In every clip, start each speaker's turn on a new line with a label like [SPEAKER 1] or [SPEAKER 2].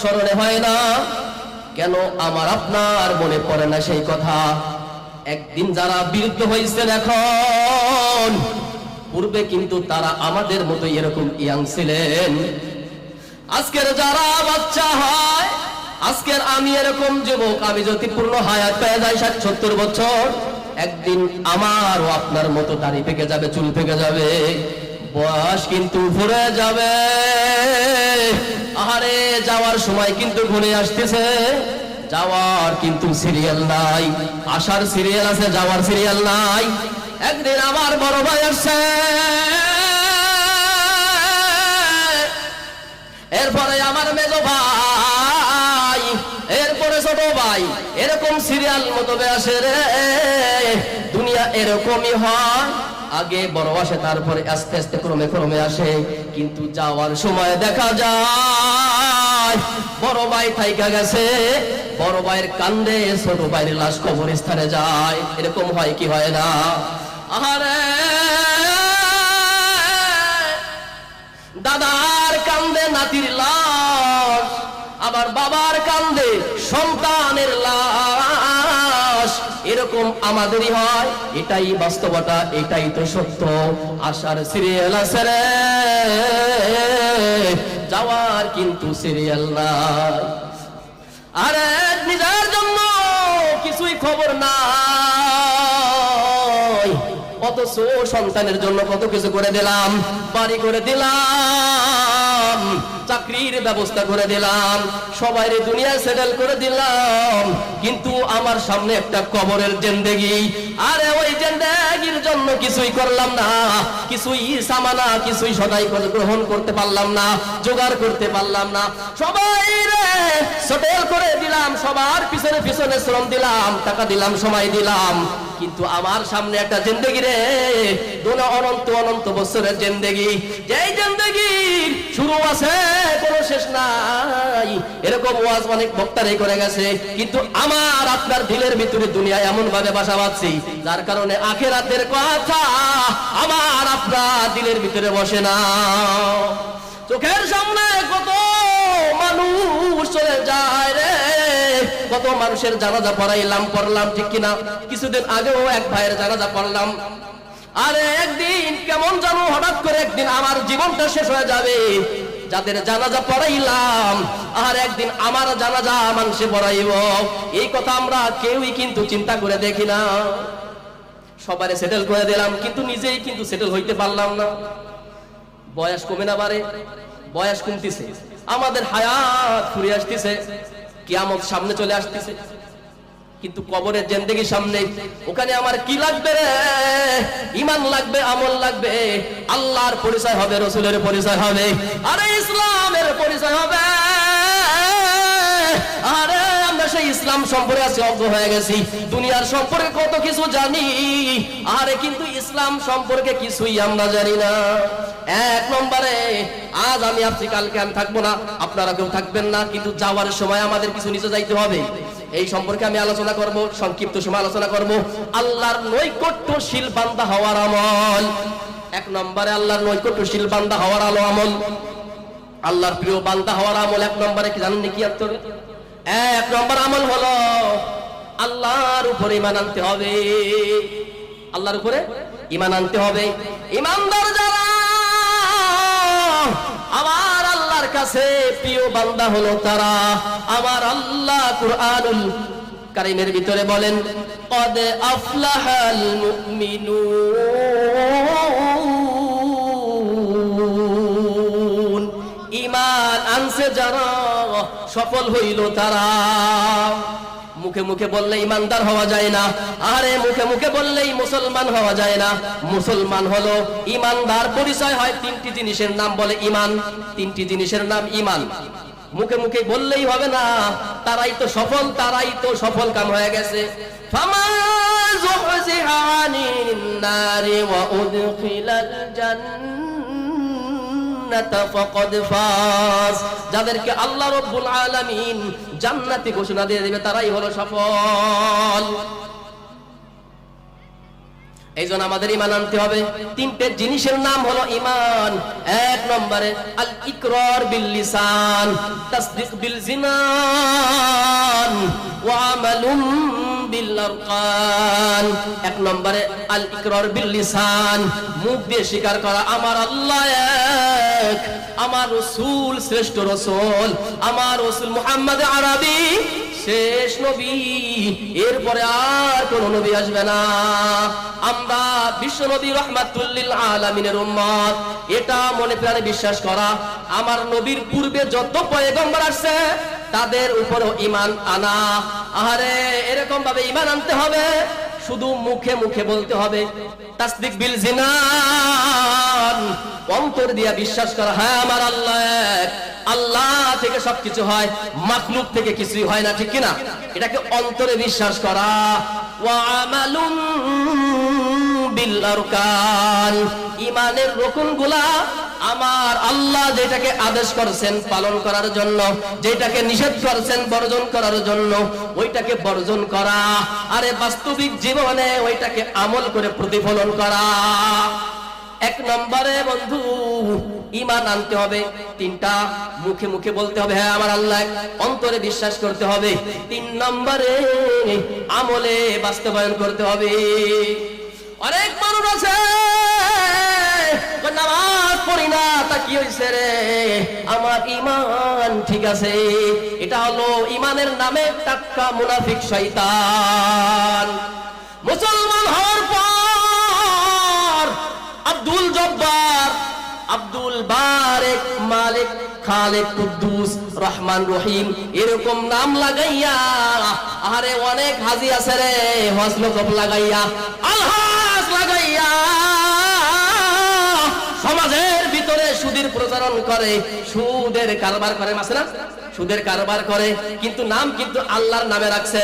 [SPEAKER 1] স্মরণে হয় না? কেন আমার আপনার মনে পড়ে না সেই কথা? একদিন যারা বিরুদ্ধ হয়েছেন, এখন পূর্বে কিন্তু তারা আমাদের মতো এরকম ইয়াং ছিলেন। আজকের যারা বাচ্চা হয়, আজকের আমি এরকম যুবক, আমি যদি পূর্ণ হায়াত পেয়ে যাই 60-70 বছর, একদিন আমারও আপনার মতো দাড়ি পেকে যাবে, চুল পেকে যাবে, বয়স কিন্তু ঘুরে যাবে। আরে যাওয়ার সময় কিন্তু ঘুরে আসতেছে, যাওয়ার কিন্তু সিরিয়াল নাই। আসার সিরিয়াল আছে, যাওয়ার সিরিয়াল নাই। একদিন আমার বড় ভাই আসছে, এরপরে আমার মেজো ভাই, এরপরে ছোট ভাই, এরকম সিরিয়াল মতো আসে রে। দুনিয়া এরকমই হয়, আগে বড় আসে, তারপরে আস্তে আস্তে ক্রমে ক্রমে আসে। কিন্তু যাওয়ার সময় দেখা যায় বড় ভাই থাইকা গেছে, বড় ভাইয়ের কান্দে ছোট ভাইয়ের লাশ কবরস্থানে যায়। এরকম হয় কি হয় না? আরে দাদার কান্দে নাতির লাশ, আবার বাবার কান্দে সন্তানের লাশ। এরকম আমাদেরই হয়, এটাই বাস্তবতা, এটাই তো সত্য। আসার সিরিয়াল আছে রে, যাওয়ার কিন্তু সিরিয়াল নাই। আরে নিজের জন্য কিছুই খবর নাই, অথচ সন্তানের জন্য কত কিছু করে দিলাম, বাড়ি করে দিলাম, চাকরির ব্যবস্থা করে দিলাম, সবাই দুনিয়ায় সেটেল করে দিলাম, কিন্তু আমার সামনে একটা কবরের জিন্দেগি। আরে ওই জিন্দেগির জন্য কিছুই করলাম না, কিছুই সামানা, কিছুই সদাই গ্রহণ করতে পারলাম না, জোগাড় করতে পারলাম না। সবাই সেটেল করে দিলাম, সবার পিছনে পিছনে শ্রম দিলাম, টাকা দিলাম, সময় দিলাম, কিন্তু আমার সামনে একটা জিন্দেগি রে, দুনা অনন্ত অনন্ত বছরের জিন্দেগি, যেই জিন্দেগির শুরু আছে কোনো শেষ নাই। এরকম ওয়াজ অনেক বক্তারাই করে গেছে, কিন্তু আমার আপনার দিলের ভিতরে দুনিয়ায় এমন ভাবে বাসা বাঁধছি, যার কারণে আখিরাতের কথা আমার আপনার দিলের ভিতরে বসে না। চোখের সামনে কত মানুষ চলে যায় রে, কত মানুষের জানাজা পড়লাম, ঠিক কিনা? কিছুদিন আগেও এক ভাইয়ের জানাজা পড়লাম। আরে একদিন কেমন জানো হঠাৎ করে একদিন আমার জীবনটা শেষ হয়ে যাবে, যাদের জানাজা পড়াইলাম, আর একদিন আমার জানাজা মানুষে পড়াইব, এই কথা আমরা কেউই কিন্তু চিন্তা করে দেখি না। সবারে সেটেল করে দিলাম, কিন্তু নিজেই কিন্তু সেটেল হইতে পারলাম না। বয়স কমে না বাড়ে, বয়স কমতেছে, আমাদের হায়াত ফুরিয়ে আসতেছে, কিয়ামত সামনে চলে আসতেছে, কিন্তু কবরের জিন্দেগি সামনে। ওখানে আমার কি লাগবে রে? ঈমান লাগবে, আমল লাগবে, আল্লাহর পরিচয় হবে, রাসূলের পরিচয় হবে, আরে ইসলামের পরিচয় হবে। আরে আমরা সেই ইসলাম সম্পর্কে আছি অজ্ঞ হয়ে গেছি, দুনিয়ার সম্পর্কে কত কিছু জানি, আরে কিন্তু ইসলাম সম্পর্কে কিছুই আমরা জানি না। এক নম্বরে আজ আমি আপনি, কালকে আমি থাকবো না, আপনারা কেউ থাকবেন না, কিন্তু যাওয়ার সময় আমাদের কিছু নিচে যাইতে হবে। এই সম্পর্কে আমি আলোচনা করব, সংক্ষিপ্ত সময় আলোচনা করব। আল্লাহর নৈকট্যশীল বান্দা হওয়ার আমল। এক নম্বরে আল্লাহর নৈকট্যশীল বান্দা হওয়ার আমল, আল্লাহর প্রিয় বান্দা হওয়ার আমল। এক নম্বরে কি জানেন কি? এক নম্বর আমল হলো আল্লাহর উপরে ঈমান আনতে হবে, আল্লাহর উপরে ঈমান আনতে হবে। ঈমানদার যারা আমার আল্লাহর কাছে প্রিয় বান্দা হলো তারা। আমার আল্লাহ কুরআনুল কারীমের ভিতরে বলেন, কদ আফলাহাল মুমিনুন, ঈমান আনছে যারা সফল হইল তারা। মুখে মুখে বললে ইমানদার হওয়া যায় না, আরে মুখে মুখে বললেই মুসলমান হওয়া যায় না। মুসলমান হলো ইমানদার, পরিচয় হয় তিনটি জিনিসের নাম বলে ঈমান, তিনটি জিনিসের নাম ঈমান। মুখে মুখে বললেই হবে না, তারাই তো সফল, তারাই তো সফল কাম হয়ে গেছে। ফামান যুহজিহা আনিন নারি ওয়া উদখিলাল জান্নাতা ফাকাদ ফাজ, যাদেরকে আল্লাহ রাব্বুল আলামিন জান্নাতি ঘোষণা দিয়ে দিবে তারাই হলো সফল। এইজন্য আমাদের ঈমান আনতে হবে। তিনটে জিনিসের নাম হলো ঈমান। এক নম্বরে আল ইকরার বিল লিসান, তাসদীক বিল জিনান, ওয়া আমালুন বিল আরকান। এক নম্বরে আল ইকরার বিল লিসান, মুখ দিয়ে স্বীকার করা আমার আল্লাহ এক, আমার রাসূল শ্রেষ্ঠ রাসূল, আমার রাসূল মুহাম্মদ আরবি শেষ নবী, এরপরে আর কোন নবী আসবে না। আমরা বিশ্ব নবী রাহমাতুল লিল আলামিনের উম্মত, এটা মনে প্রাণে বিশ্বাস করা। আমার নবীর পূর্বে যত পয়গম্বর আসছে তাদের উপরও ঈমান আনা। আরে এরকম ভাবে ঈমান আনতে হবে, শুধু মুখে মুখে বলতে হবে। তাসদীক বিল জিনান, অন্তর দিয়া বিশ্বাস করা, হ্যাঁ আমার আল্লাহ এক, আল্লাহ থেকে সবকিছু হয়, মাখলুক থেকে কিছুই হয় না, ঠিক কিনা? এটাকে অন্তরে বিশ্বাস করা। ওয়া আমালুন বিল আরকান, ঈমানের রুকনগুলা আমার আল্লাহ যেটাকে আদেশ করেছেন পালন করার জন্য, যেটাকে নিষেধ করেছেন বর্জন করার জন্য, ওইটাকে বর্জন করা। আরে বাস্তবিক জীবনে ওইটাকে আমল করে প্রতিফলন করা। এক নম্বরে বন্ধু ঈমান আনতে হবে তিনটা, মুখে মুখে বলতে হবে হ্যাঁ আমার আল্লাহ, অন্তরে বিশ্বাস করতে হবে। তিন নম্বরে আমলে বাস্তবায়ন করতে হবে। অনেক মানুষ আছে নামাজ পড়ি না, তা কি হইছে রে, আমার ঈমান ঠিক আছে। এটা হলো ঈমানের নামে টাটকা মুনাফিক শয়তান। মুসলমান হওয়ার পর আব্দুল জব্বার, আব্দুল বারেক, মালিক, খালেক, কুদ্দুস, রহমান, রহিম এরকম নাম লাগাইয়া, আরে অনেক হাজি আছে রে হজ লকব লাগাইয়া, আলহাজ লাগাইয়া সমাজের ভিতরে সুদের প্রচারণ করে, সুদের কারবার করে, মাসে সুদের কারবার করে, কিন্তু নাম কিন্তু আল্লাহর নামে রাখছে।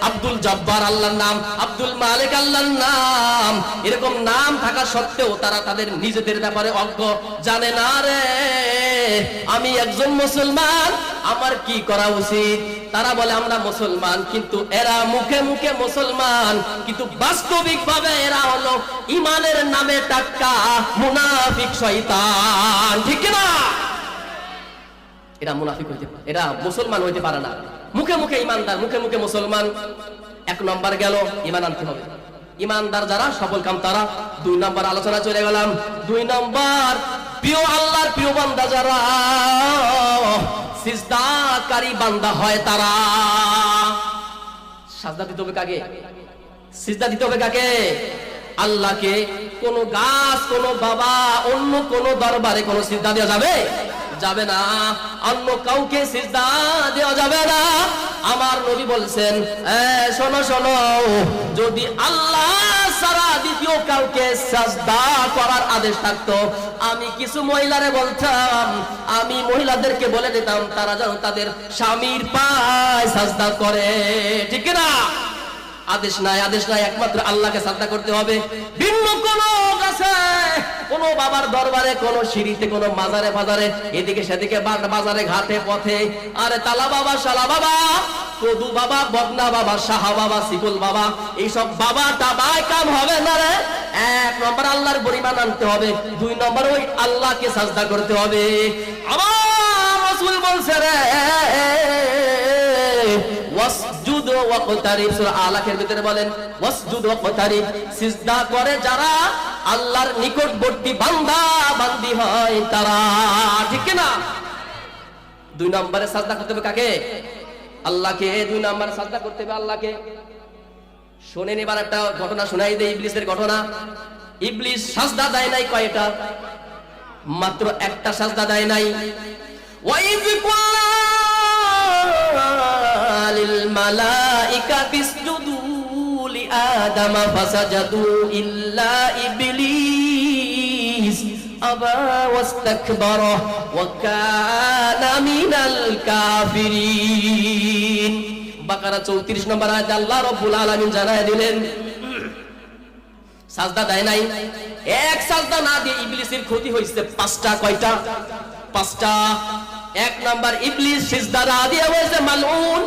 [SPEAKER 1] আব্দুল জব্বার আল্লাহর নাম, আব্দুল মালিক আল্লাহর নাম। এরকম নাম থাকা সত্ত্বেও তারা তাদের নিজেদের ব্যাপারে অজ্ঞ, জানে না রে আমি একজন মুসলমান, আমার কি করা উচিত। তারা বলে আমরা মুসলমান, কিন্তু এরা মুখে মুখে মুসলমান, কিন্তু বাস্তবিক ভাবে এরা হলো ঈমানের নামে টাটকা মুনাফিক শয়তান, ঠিক না? এরা মুনাফিক হইতে পারে, এরা মুসলমান হইতে পারে না। মুখে মুখে ইমানদার, মুখে মুখে মুসলমান। এক নম্বর গেল, ঈমান আনতে হবে। ইমানদার যারা সফল কাম তারা। দুই নম্বর আলোচনা চলে গেলাম। দুই নম্বর প্রিয় আল্লাহর প্রিয় বান্দা যারা সিজদাকারী বান্দা হয় তারা। সাজদা দিতে হবে কাকে? সিজদা দিতে হবে কাকে? আল্লাহকে। কোন গাছ, কোন বাবা, অন্য কোন দরবারে কোন সিজদা দেওয়া যাবে? যাবে না। অন্য কাউকে সিজদা দেওয়া যাবে না। আমার নবী বলছেন, শোনো শোনো, যদি আল্লাহ ছাড়া দ্বিতীয় কাউকে সাজদা করার আদেশ থাকতো, আমি কিছু মহিলারে বলতাম, আমি মহিলাদেরকে বলে দিতাম তারা যেন তাদের স্বামীর পায়ে সাজদা করে, ঠিক না? আদেশ নাই, আদেশ নাই, একমাত্র আল্লাহকে সাজদা করতে হবে। ভিন্ন কোন কাছে, কোন বাবার দরবারে, কোন সিঁড়িতে, কোন মাজারে ফাজারে, এদিকে সেদিকে, বাজারে ঘাটে পথে, আরে তালা বাবা, শালা বাবা, কদু বাবা, বদনা বাবা, সাহা বাবা, শিকল বাবা, এইসব বাবা টাবায় কাম হবে না রে। এক নম্বর আল্লাহর পরিমাণ আনতে হবে। দুই নম্বর ওই আল্লাহকে সাজদা করতে হবে। আমার রাসূল বলছে রে, ওয়াসজুদ ওয়াকতারিব, সূরা আলাকের ভিতরে বলেন ওয়াসজুদ ওয়াকতারিব, সিজদা করে যারা আল্লাহর নিকটবর্তী বান্দা বান্দি হয় তারা, ঠিক কি না? দুই নম্বরে সাজদা করতে হবে কাকে? আল্লাহকে। দুই নম্বরে সাজদা করতে হবে আল্লাহকে। শুনেন এবার একটা ঘটনা শোনাই দেই, ইবলিসের ঘটনা। ইবলিস সাজদা দেয় নাই কয়টা? মাত্র একটা সাজদা দেয় নাই। ওয়াইয কুল্লা লিল মালাইকাতি ইসজুদু লিআদাম ফাসাজাদু ইল্লা ইবলিস আবা ওয়াস্তাকবারা ওয়া কানা মিনাল কাফিরিন। বাকারা 34 নম্বর আয়াতে আল্লাহ রাব্বুল আলামিন জানায় দিলেন, সাজদা দেয় নাই। এক সাজদা না দিয়ে ইবলিসের ক্ষতি হয়েছে পাঁচটা। কয়টা? পাঁচটা। এক নাম্বার, ইবলিস সিজদা না দিয়ে হয়েছে মালউন,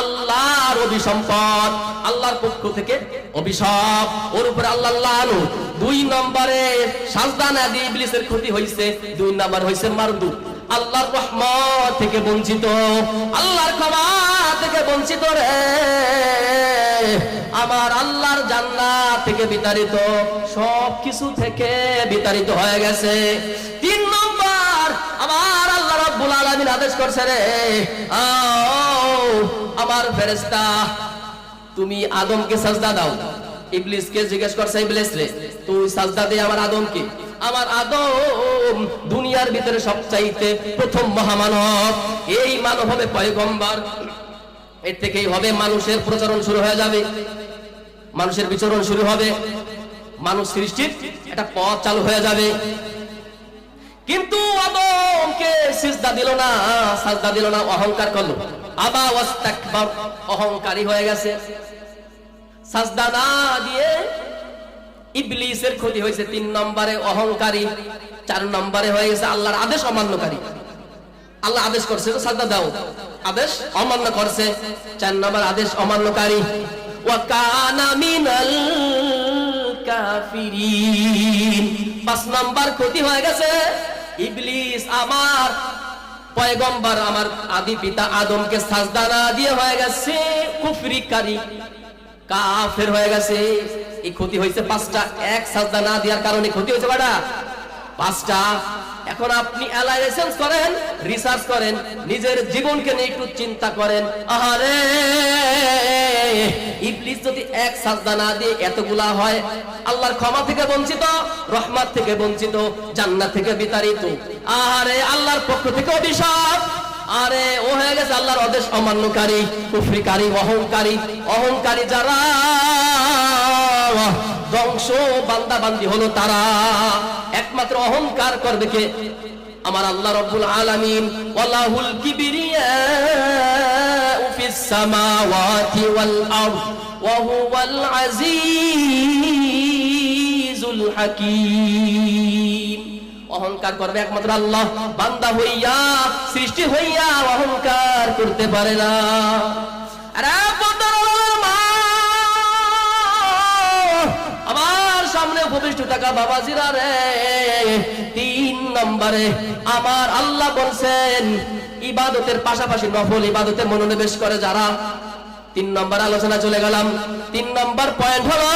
[SPEAKER 1] আল্লাহর অভিসম্পদ, আল্লাহর পক্ষ থেকে অভিশাপ, ওর উপরে আল্লাহ লানত। 2 নম্বরে সাজদা না দিয়ে ইবলিসের ক্ষতি হইছে, 2 নম্বর হইছে মারদুদ, আল্লাহর রহমত থেকে বঞ্চিত, আল্লাহর ক্ষমা থেকে বঞ্চিত রে, আমার আল্লাহর জান্নাত থেকে বিতাড়িত, সব কিছু থেকে বিতাড়িত হয়ে গেছে। 3 নম্বর আমার আল্লাহ রাব্বুল আলামিন আদেশ করছে রে, আমার ফেরেশতা তুমি আদমকে সাজদা দাও। ইবলিসকে জিজ্ঞেস করছে, ইবলিস রে তুই সাজদা দে আমার আদমকে। আমার আদম দুনিয়ার ভিতরে সবচাইতে প্রথম মহামানব, এই মানব হবে পয়গম্বর, এর থেকেই হবে মানুষের প্রচলন শুরু হয়ে যাবে, মানুষের বিচরণ শুরু হবে, মানুষ সৃষ্টির একটা পথ চালু হয়ে যাবে। কিন্তু আদমকে সিজদা দিল না, সাজদা দিল না, অহংকার করলো, আবা ওয়াস্তাকবার, অহংকারী হয়ে গেছে। সাজদা না দিয়ে ইবলিসের ক্ষতি হয়েছে। 3 নম্বরে অহংকারী, 4 নম্বরে হয়ে গেছে আল্লাহর আদেশ অমান্যকারী। আল্লাহ আদেশ করছে তো সাজদা দাও, আদেশ অমান্য করছে, 4 নম্বর আদেশ অমান্যকারী। ওয়া কানা মিনাল কাফিরিন, 5 নম্বর ক্ষতি হয়ে গেছে। ইবলিস আমার পয়গম্বর, আমার আদি পিতা আদমকে সাজদা না দিয়ে হয়ে গেছে কুফরিকারী, কাফের হয়ে গেছে। এই ক্ষতি হয়েছে 5টা, এক সাজদা না দেওয়ার কারণে ক্ষতি হয়েছে বাড়া 5টা। এখন আপনি অ্যানালাইসিস করেন, রিসার্চ করেন, নিজের জীবনকে নিয়ে একটু চিন্তা করেন। আহারে ইবলিস যদি এক সাজদা না দিয়ে এতগুলা হয়, আল্লাহর ক্ষমা থেকে বঞ্চিত, রহমত থেকে বঞ্চিত, জান্নাত থেকে বিতাড়িত, আহারে আল্লাহর পক্ষ থেকে অভিশাপ, আরে ও হয়ে গেছে আল্লাহর আদেশ অমান্যকারী, কুফরিকারী, অহংকারী। অহংকারী যারা ধ্বংস, বান্দা বান্দি হলো তারা। একমাত্র অহংকার করবে কে? আমার আল্লাহ রাব্বুল আলামিন। ওয়ালাহুল কিবরিয়াউ ফিস সামাওয়াতি ওয়াল আরদ ওয়া হুয়াল আজিজুল হাকীম। অহংকার করবে একমাত্র আল্লাহ, বান্দা হইয়া, সৃষ্টি হইয়া অহংকার করতে পারে না। আরে আমার সামনে উপবিষ্ট থাকা বাবাজিরা রে, 3 নম্বরে আমার আল্লাহ বলছেন ইবাদতের পাশাপাশি নফল ইবাদতে মনোনিবেশ করে যারা। 3 নম্বর আলোচনা চলে গেলাম। 3 নম্বর পয়েন্ট হলো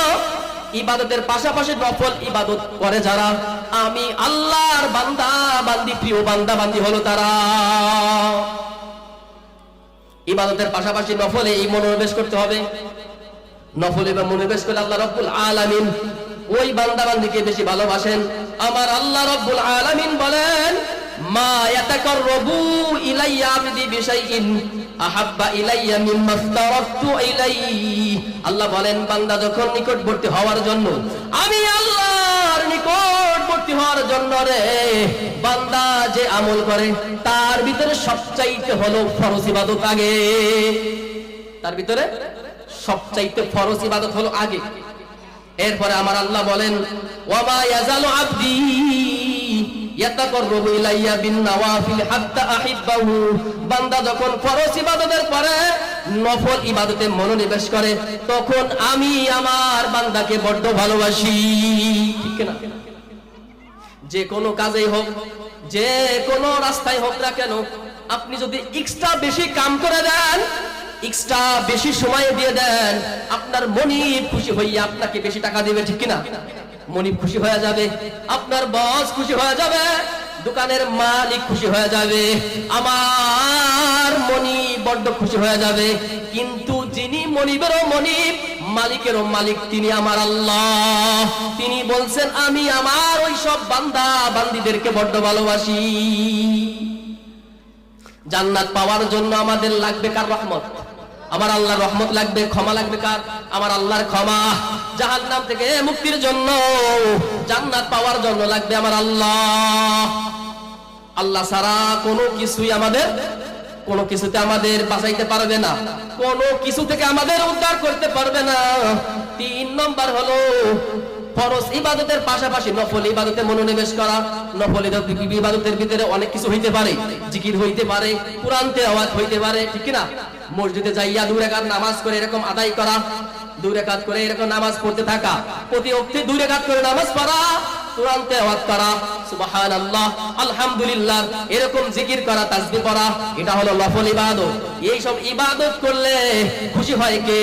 [SPEAKER 1] ইবাদতের পাশাপাশি নফল ইবাদত করে যারা, আমি আল্লাহর বান্দা বান্দি, প্রিয় বান্দা বান্দি হলো তারা। ইবাদতের পাশাপাশি নফলে এই মনোনিবেশ করতে হবে। নফলে বা মনোনিবেশ করলে আল্লাহ রাব্বুল আলামিন ওই বান্দা বান্দিকে বেশি ভালোবাসেন। আমার আল্লাহ রাব্বুল আলামিন বলেন, মা ইয়াতাকাররাবু ইলাইয়া আবদি বিশাইইন আহাব্বা ইলাইয়া মিম্মা আফতারাতু ইলাইহি। আল্লাহ বলেন, বান্দা যখন নিকটবর্তী হওয়ার জন্য, আমি আল্লাহর নিকটবর্তী হওয়ার জন্য রে, বান্দা যে আমল করে তার ভিতরে সবচাইতে হলো ফরজ ইবাদত আগে। তার ভিতরে সবচাইতে ফরজ ইবাদত হলো আগে। এরপরে আমার আল্লাহ বলেন, ওয়া মা ইয়াজালু আবদি ইয়াতাকাররাবু ইলাইয়া বিন নওয়াফিল হাত্তা আহিব্বাহু। বান্দা যখন ফরজ ইবাদতের পরে নফল ইবাদতে মনোনিবেশ করে, তখন আমি আমার বান্দাকে বড্ড ভালোবাসি। ঠিক না? যে কোনো কাজেই হোক, যে কোনো রাস্তায় হোক না কেন, আপনি যদি এক্সট্রা বেশি কাম করে দেন, এক্সট্রা বেশি সময় দিয়ে দেন, আপনার মনিব খুশি হইয়া আপনাকে বেশি টাকা দিবে। ঠিক কিনা? মনিব খুশি হয়ে যাবে, আপনার বস খুশি হয়ে যাবে, দোকানের মালিক খুশি হয়ে যাবে, আমার মনিব বড্ড খুশি হয়ে যাবে। কিন্তু যিনি মনিবেরও মনিব, মালিকেরও মালিক, তিনি আমার আল্লাহ। তিনি বলছেন, আমি আমার ওই সব বান্দা বান্দিদেরকে বড্ড ভালোবাসি। জান্নাত পাওয়ার জন্য আমাদের লাগবে কার রহমত? আমার আল্লাহর রহমত লাগবে। ক্ষমা লাগবে কার? আমার আল্লাহর ক্ষমা। জাহান্নাম থেকে মুক্তির জন্য, জান্নাত পাওয়ার জন্য লাগবে আমার আল্লাহ। আল্লাহ ছাড়া কোনো কিছুই আমাদের, কোনো কিছুতে আমাদের বাঁচাইতে পারবে না, কোনো কিছু থেকে আমাদের উদ্ধার করতে পারবে না। 3 নম্বর হলো ফরজ ইবাদতের পাশাপাশি নফল ইবাদতে মনোনিবেশ করা। নফল ইবাদতের ভিতরে অনেক কিছু হইতে পারে, জিকির হইতে পারে, কুরআন তেলাওয়াত হইতে পারে, ঠিক কি না? মসজিদে যাইয়া 2 রাকাত নামাজ করে এরকম আদায় করা, 2 রাকাত করে এরকম নামাজ পড়তে থাকা, প্রতি ওয়াক্তে 2 রাকাত করে নামাজ পড়া, কুরআন তেলাওয়াত করা, সুবহানাল্লাহ, আলহামদুলিল্লাহ, এরকম জিকির করা, তাসবিহ পড়া, এটা হলো নফল ইবাদত। এই সব ইবাদত করলে খুশি হয় কে?